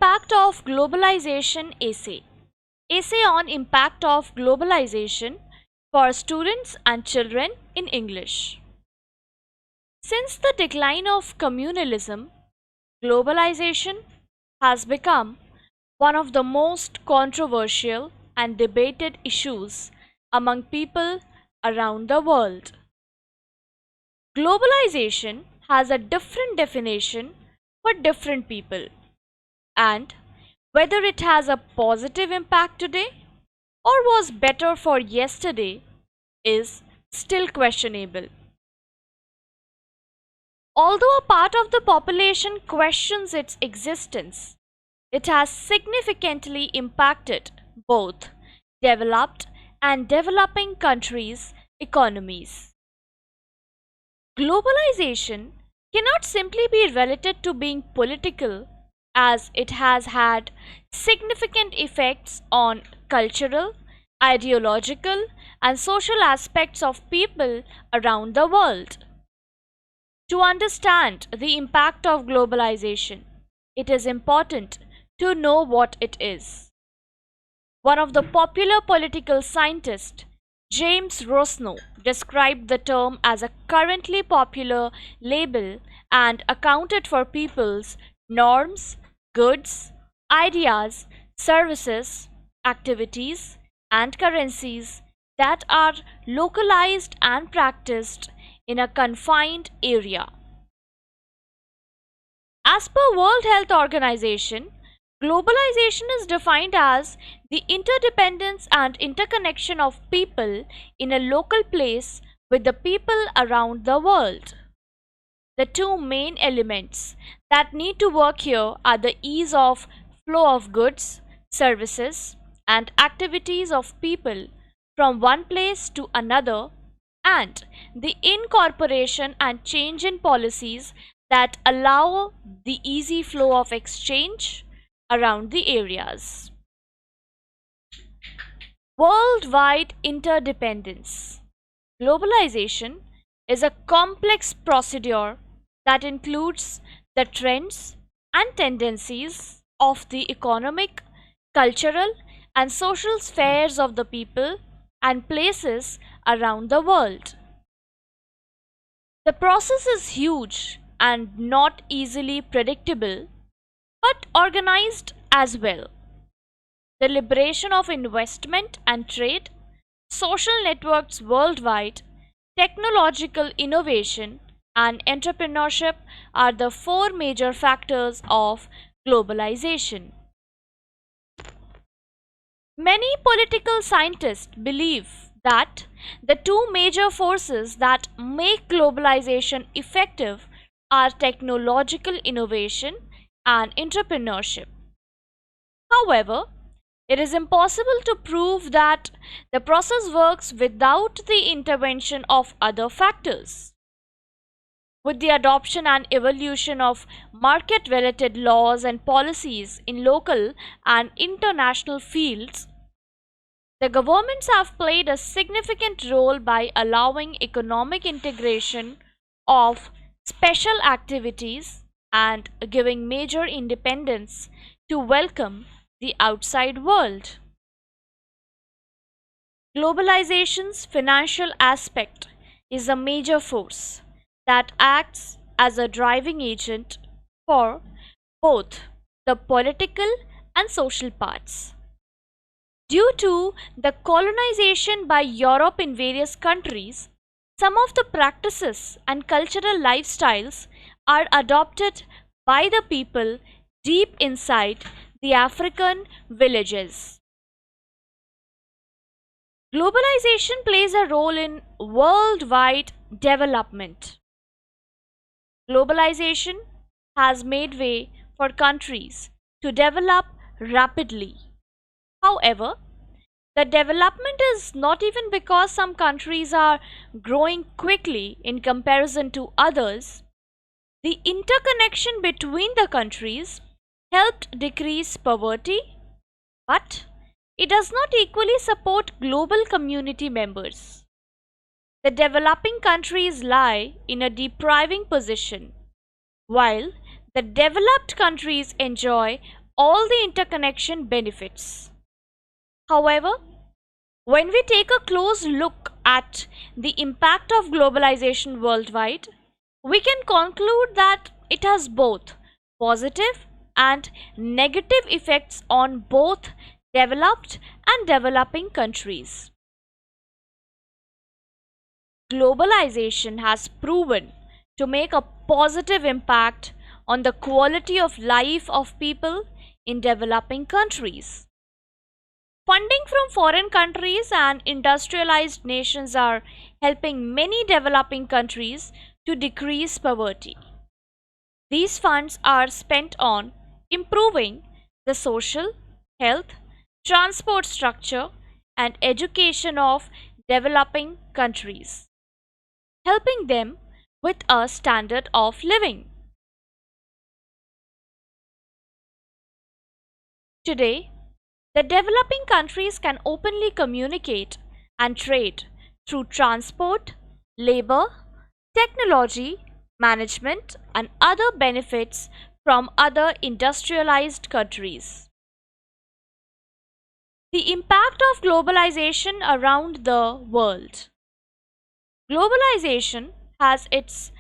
Impact of Globalization Essay. Essay on Impact of Globalization for Students and Children in English. Since the decline of communalism, globalization has become one of the most controversial and debated issues among people around the world. Globalization has a different definition for different people, and whether it has a positive impact today or was better for yesterday is still questionable. Although a part of the population questions its existence, it has significantly impacted both developed and developing countries' economies. Globalization cannot simply be related to being political, as it has had significant effects on cultural, ideological, and social aspects of people around the world. To understand the impact of globalization, it is important to know what it is. One of the popular political scientists, James Rosno, described the term as a currently popular label and accounted for people's norms, goods, ideas, services, activities, and currencies that are localized and practiced in a confined area. As per World Health Organization, globalization is defined as the interdependence and interconnection of people in a local place with the people around the world. The two main elements that need to work here are the ease of flow of goods, services, and activities of people from one place to another, and the incorporation and change in policies that allow the easy flow of exchange around the areas. Worldwide interdependence. Globalization is a complex procedure that includes the trends and tendencies of the economic, cultural, and social spheres of the people and places around the world. The process is huge and not easily predictable, but organized as well. The liberation of investment and trade, social networks worldwide, technological innovation, and entrepreneurship are the four major factors of globalization. Many political scientists believe that the two major forces that make globalization effective are technological innovation and entrepreneurship. However, it is impossible to prove that the process works without the intervention of other factors. With the adoption and evolution of market related laws and policies in local and international fields, the governments have played a significant role by allowing economic integration of special activities and giving major independence to welcome the outside world. Globalization's financial aspect is a major force that acts as a driving agent for both the political and social parts. Due to the colonization by Europe in various countries, some of the practices and cultural lifestyles are adopted by the people deep inside the African villages. Globalization plays a role in worldwide development. Globalization has made way for countries to develop rapidly. However, the development is not even because some countries are growing quickly in comparison to others. The interconnection between the countries helped decrease poverty, but it does not equally support global community members. The developing countries lie in a depriving position, while the developed countries enjoy all the interconnection benefits. However, when we take a close look at the impact of globalization worldwide, we can conclude that it has both positive and negative effects on both developed and developing countries. Globalization has proven to make a positive impact on the quality of life of people in developing countries. Funding from foreign countries and industrialized nations are helping many developing countries to decrease poverty. These funds are spent on improving the social, health, transport structure, and education of developing countries, helping them with a standard of living. Today, the developing countries can openly communicate and trade through transport, labor, technology, management, and other benefits from other industrialized countries. The impact of globalization around the world. Globalization has its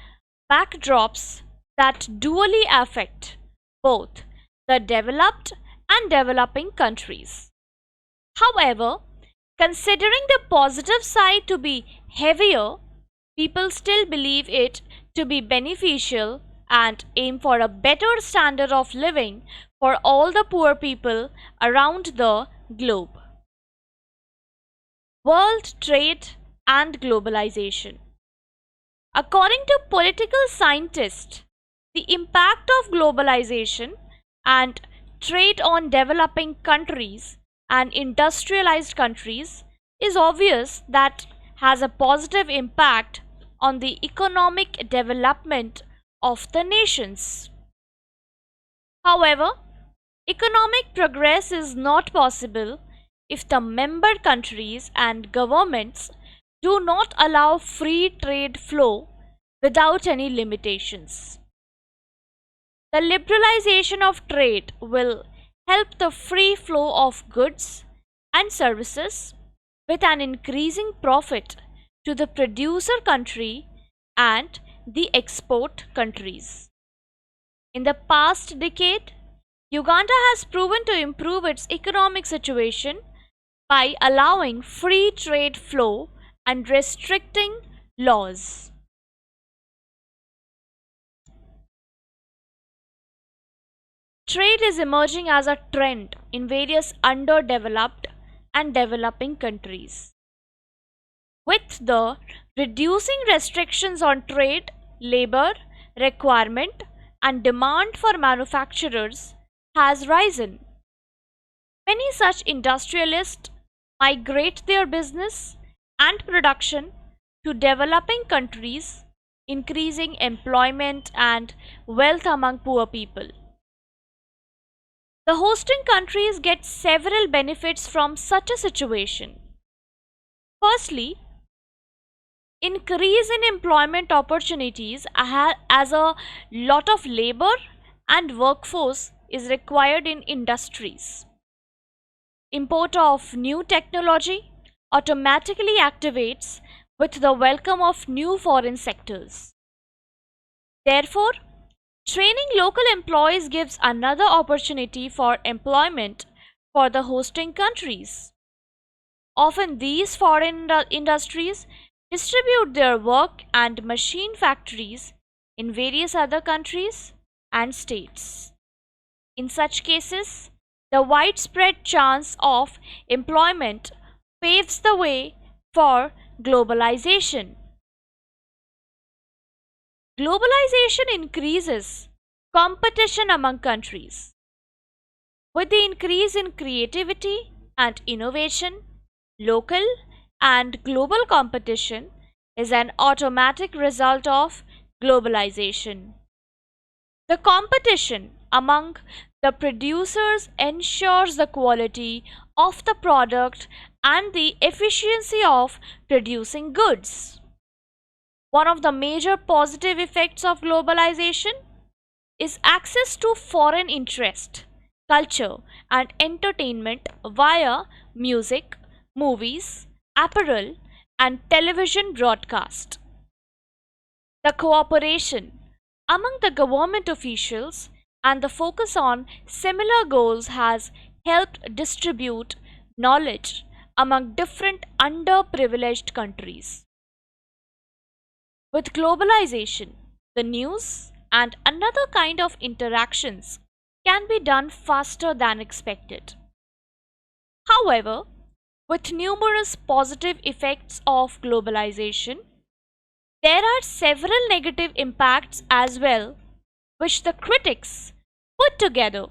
backdrops that dually affect both the developed and developing countries. However, considering the positive side to be heavier, people still believe it to be beneficial and aim for a better standard of living for all the poor people around the globe. World trade and globalization. According to political scientists, the impact of globalization and trade on developing countries and industrialized countries is obvious that has a positive impact on the economic development of the nations. However, economic progress is not possible if the member countries and governments do not allow free trade flow without any limitations. The liberalization of trade will help the free flow of goods and services with an increasing profit to the producer country and the export countries. In the past decade, Uganda has proven to improve its economic situation by allowing free trade flow and restricting laws. Trade is emerging as a trend in various underdeveloped and developing countries. With the reducing restrictions on trade, labor, requirement, and demand for manufacturers has risen. Many such industrialists migrate their business and production to developing countries, increasing employment and wealth among poor people. The hosting countries get several benefits from such a situation. Firstly, increase in employment opportunities as a lot of labor and workforce is required in industries. Import of new technology automatically activates with the welcome of new foreign sectors. Therefore, training local employees gives another opportunity for employment for the hosting countries. Often these foreign industries distribute their work and machine factories in various other countries and states. In such cases, the widespread chance of employment paves the way for globalization. Globalization increases competition among countries. With the increase in creativity and innovation, local and global competition is an automatic result of globalization. The competition among the producers ensures the quality of the product and the efficiency of producing goods. One of the major positive effects of globalization is access to foreign interest culture, and entertainment via music, movies, apparel, and television broadcast. The cooperation among the government officials and the focus on similar goals has helped distribute knowledge among different underprivileged countries. With globalization, the news and another kind of interactions can be done faster than expected. However, with numerous positive effects of globalization, there are several negative impacts as well, which the critics put together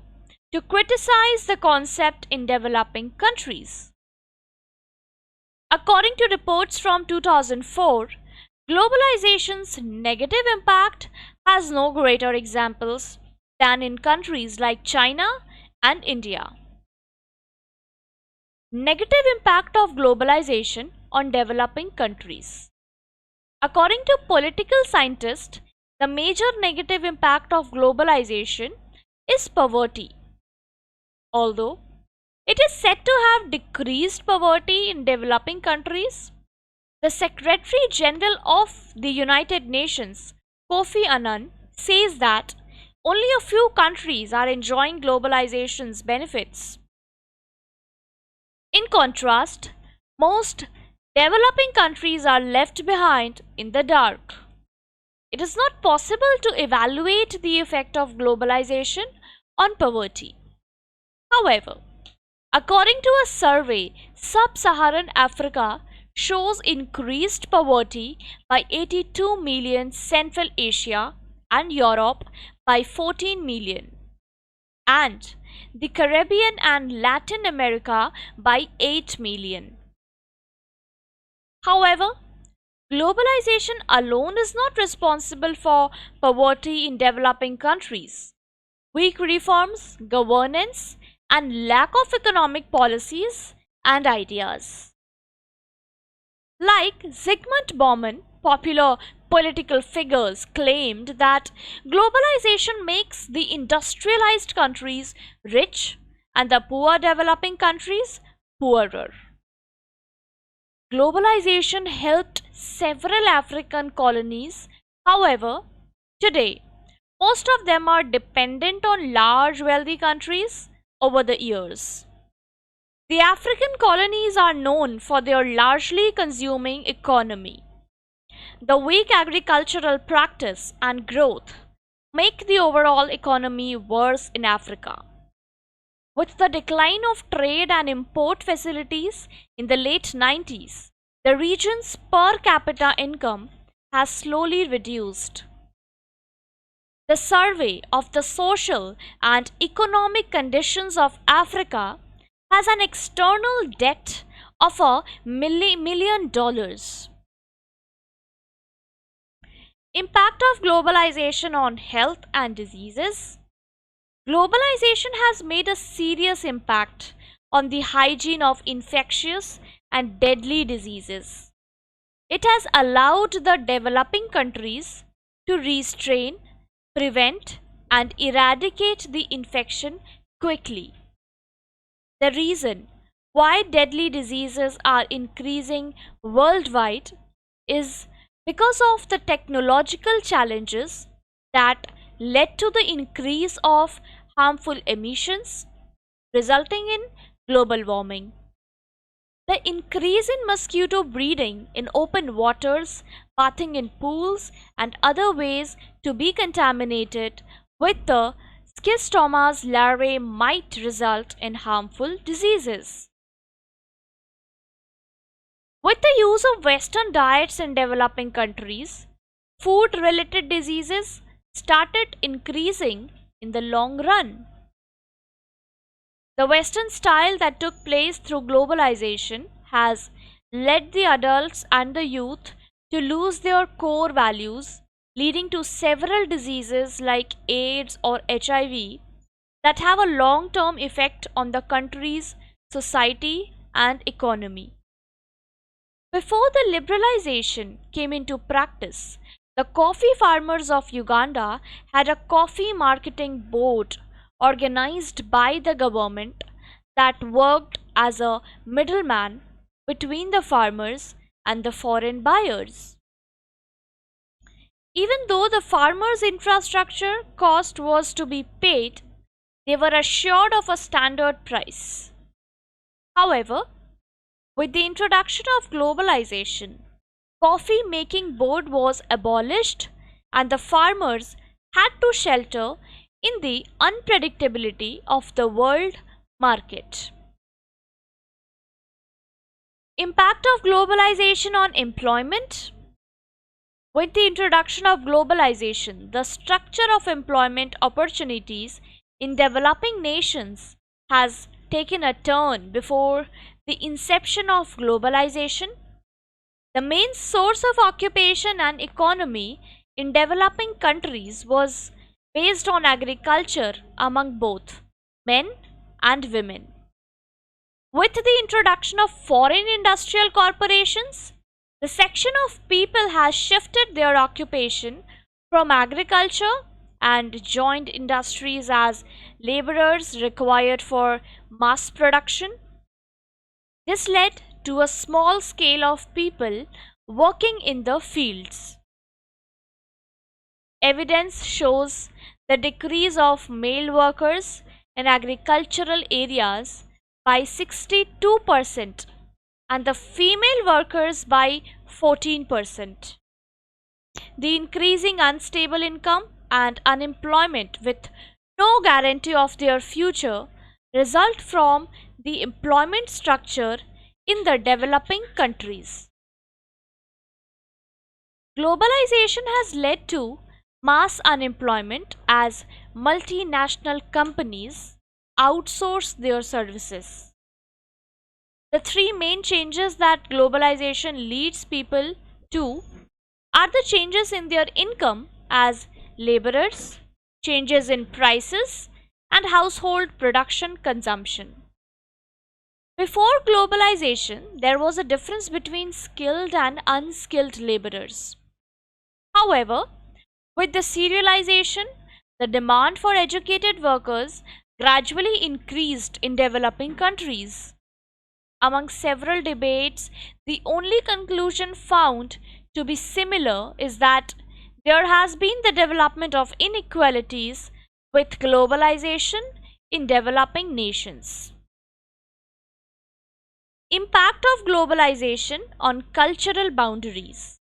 to criticize the concept in developing countries. According to reports from 2004, globalization's negative impact has no greater examples than in countries like China and India. Negative impact of globalization on developing countries. According to political scientists, the major negative impact of globalization is poverty. Although it is said to have decreased poverty in developing countries, the Secretary General of the United Nations, Kofi Annan, says that only a few countries are enjoying globalization's benefits. In contrast, most developing countries are left behind in the dark. It is not possible to evaluate the effect of globalization on poverty. However, according to a survey, sub-Saharan Africa shows increased poverty by 82 million, Central Asia and Europe by 14 million, and the Caribbean and Latin America by 8 million. However, globalization alone is not responsible for poverty in developing countries. Weak reforms, governance, and lack of economic policies and ideas. Like Zygmunt Bauman, popular political figures claimed that globalization makes the industrialized countries rich and the poor developing countries poorer. Globalization helped several African colonies. However, today, most of them are dependent on large wealthy countries over the years. The African colonies are known for their largely consuming economy. The weak agricultural practice and growth make the overall economy worse in Africa. With the decline of trade and import facilities in the late 90s, the region's per capita income has slowly reduced. The survey of the social and economic conditions of Africa has an external debt of $1 million. Impact of globalization on health and diseases. Globalization has made a serious impact on the hygiene of infectious and deadly diseases. It has allowed the developing countries to restrain, prevent, and eradicate the infection quickly. The reason why deadly diseases are increasing worldwide is because of the technological challenges that led to the increase of harmful emissions, resulting in global warming. The increase in mosquito breeding in open waters, bathing in pools, and other ways to be contaminated with the schistomas larvae might result in harmful diseases. With the use of Western diets in developing countries, food related diseases started increasing in the long run. The Western style that took place through globalization has led the adults and the youth to lose their core values, leading to several diseases like AIDS or HIV that have a long term effect on the country's society and economy. Before the liberalization came into practice, the coffee farmers of Uganda had a coffee marketing board organized by the government that worked as a middleman between the farmers and the foreign buyers. Even though the farmers' infrastructure cost was to be paid, they were assured of a standard price. However, with the introduction of globalization, coffee making board was abolished and the farmers had to shelter in the unpredictability of the world market. Impact of globalization on employment. With the introduction of globalization, the structure of employment opportunities in developing nations has taken a turn. Before the inception of globalization, the main source of occupation and economy in developing countries was based on agriculture among both men and women. With the introduction of foreign industrial corporations, the section of people has shifted their occupation from agriculture and joined industries as laborers required for mass production. This led to a small scale of people working in the fields. Evidence shows the decrease of male workers in agricultural areas by 62% and the female workers by 14%. The increasing unstable income and unemployment with no guarantee of their future result from the employment structure in the developing countries. Globalization has led to mass unemployment as multinational companies outsource their services. The three main changes that globalization leads people to are the changes in their income as laborers, changes in prices, and household production consumption. Before globalization, there was a difference between skilled and unskilled laborers. However, with the serialization, the demand for educated workers gradually increased in developing countries. Among several debates, the only conclusion found to be similar is that there has been the development of inequalities with globalization in developing nations. Impact of globalization on cultural boundaries.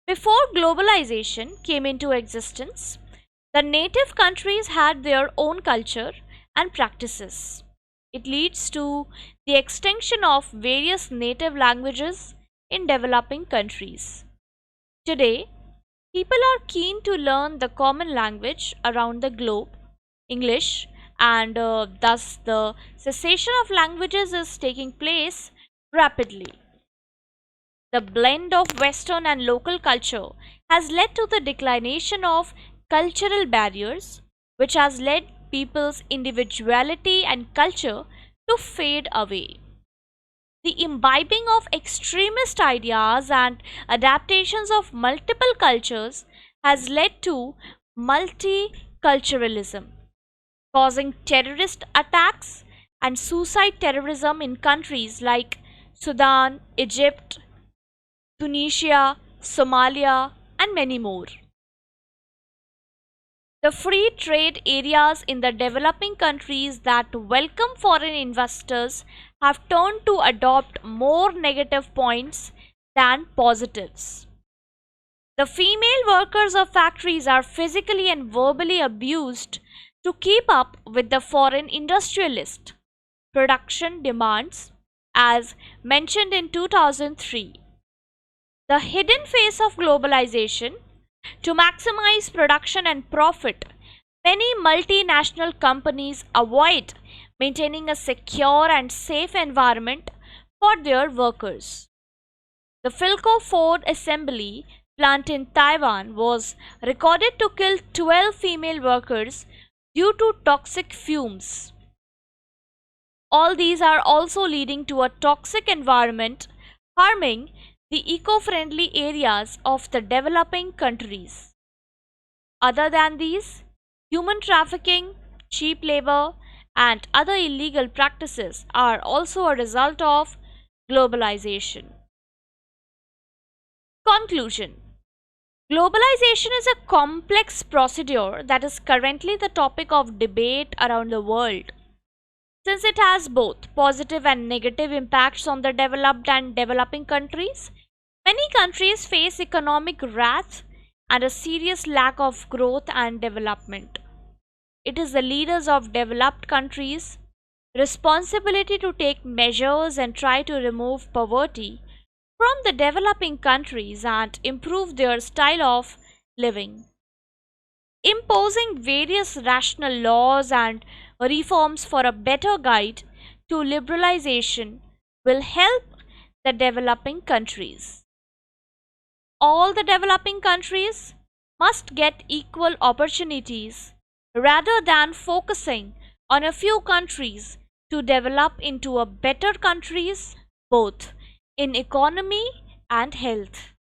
Before globalization came into existence, the native countries had their own culture and practices. It leads to the extinction of various native languages in developing countries. Today, people are keen to learn the common language around the globe, English, and thus the cessation of languages is taking place rapidly. The blend of Western and local culture has led to the declination of cultural barriers, which has led people's individuality and culture to fade away. The imbibing of extremist ideas and adaptations of multiple cultures has led to multiculturalism, causing terrorist attacks and suicide terrorism in countries like Sudan, Egypt, Tunisia, Somalia, and many more. The free trade areas in the developing countries that welcome foreign investors have turned to adopt more negative points than positives. The female workers of factories are physically and verbally abused to keep up with the foreign industrialist production demands, as mentioned in 2003. The hidden face of globalization: to maximize production and profit, many multinational companies avoid maintaining a secure and safe environment for their workers. The Philco Ford assembly plant in Taiwan was recorded to kill 12 female workers due to toxic fumes. All these are also leading to a toxic environment, harming the eco-friendly areas of the developing countries. Other than these, Human trafficking, cheap labor, and other illegal practices are also a result of globalization. Conclusion: Globalization is a complex procedure that is currently the topic of debate around the world. Since it has both positive and negative impacts on the developed and developing countries, many countries face economic wrath and a serious lack of growth and development. It is the leaders of developed countries' responsibility to take measures and try to remove poverty from the developing countries and improve their style of living. Imposing various rational laws and reforms for a better guide to liberalization will help the developing countries. All the developing countries must get equal opportunities rather than focusing on a few countries to develop into a better countries both in economy and health.